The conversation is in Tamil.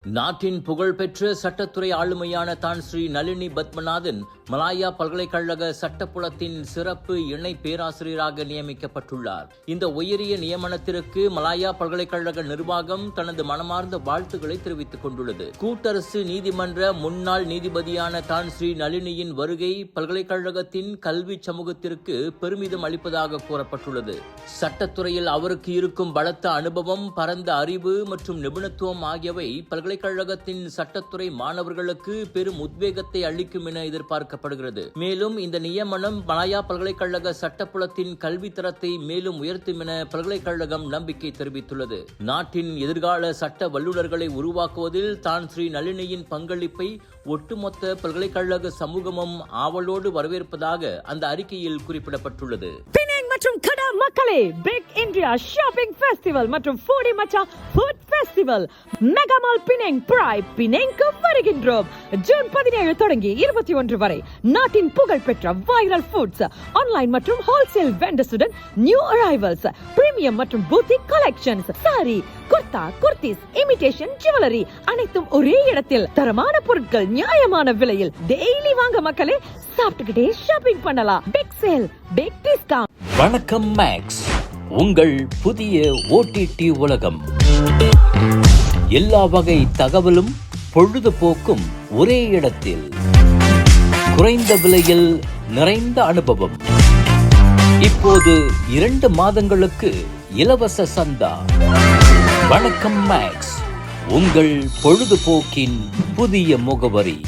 நாட்டின் புகழ்பெற்ற சட்டத்துறை ஆளுமையான தான் ஸ்ரீ நளினி பத்மநாதன் மலாயா பல்கலைக்கழக சட்டப்புலத்தின் சிறப்பு இணை பேராசிரியராக நியமிக்கப்பட்டுள்ளார். இந்த உயரிய நியமனத்திற்கு மலாயா பல்கலைக்கழக நிர்வாகம் தனது மனமார்ந்த வாழ்த்துக்களை தெரிவித்துக் கொண்டுள்ளது. கூட்டரசு நீதிமன்ற முன்னாள் நீதிபதியான தான் ஸ்ரீ நளினியின் வருகை பல்கலைக்கழகத்தின் கல்வி சமூகத்திற்கு பெருமிதம் அளிப்பதாக கூறப்பட்டுள்ளது. சட்டத்துறையில் அவருக்கு இருக்கும் பலத்த அனுபவம், பரந்த அறிவு மற்றும் நிபுணத்துவம் ஆகியவை பல்கலைக்கழகத்தின் சட்டத்துறை மாணவர்களுக்கு பெரும் உத்வேகத்தை அளிக்கும் என எதிர்பார்க்கப்படுகிறது. மேலும் இந்த நியமனம் மலாயா பல்கலைக்கழக சட்டப்புலத்தின் கல்வி தரத்தை மேலும் உயர்த்தும் என பல்கலைக்கழகம் நம்பிக்கை தெரிவித்துள்ளது. நாட்டின் எதிர்கால சட்ட வல்லுநர்களை உருவாக்குவதில் தான் ஸ்ரீ நளினியின் பங்களிப்பை ஒட்டுமொத்த பல்கலைக்கழக சமூகமும் ஆவலோடு வரவேற்பதாக அந்த அறிக்கையில் குறிப்பிடப்பட்டுள்ளது. மற்றும் கடா மக்களே, பிக் இந்தியா ஷாப்பிங் ஃபெஸ்டிவல் மற்றும் ஃபூடி மச்சா ஃபுட் ஃபெஸ்டிவல் மெகாமால் பினேங் பிரைட் பினேங்க்கு வருகின்றோம். ஜூன் 17 தொடங்கி 21 வரை நாட்டின் புகழ்பெற்ற வைரல் ஃபுட்ஸ், ஆன்லைன் மற்றும் ஹோல்சேல் வெண்டர்ஸுடன் நியூ அரைவல்ஸ், பிரீமியம் மற்றும் boutique collections, sari, kurta, kurtis, imitation jewellery அனைத்தும் ஒரே இடத்தில். தரமான பொருட்கள் நியாயமான விலையில் டெய்லி வாங்க மக்களே, சாப்பிட்டுக்கிட்டே ஷாப்பிங் பண்ணலாம். Big sale, big discount. வணக்கம் மேக்ஸ், உங்கள் புதிய OTT உலகம். எல்லா வகை தகவலும் பொழுதுபோக்கும் ஒரே இடத்தில். குறைந்த விலையில் நிறைந்த அனுபவம். இப்போது 2 மாதங்களுக்கு இலவச சந்தா. வணக்கம் மேக்ஸ், உங்கள் பொழுதுபோக்கின் புதிய முகவரி.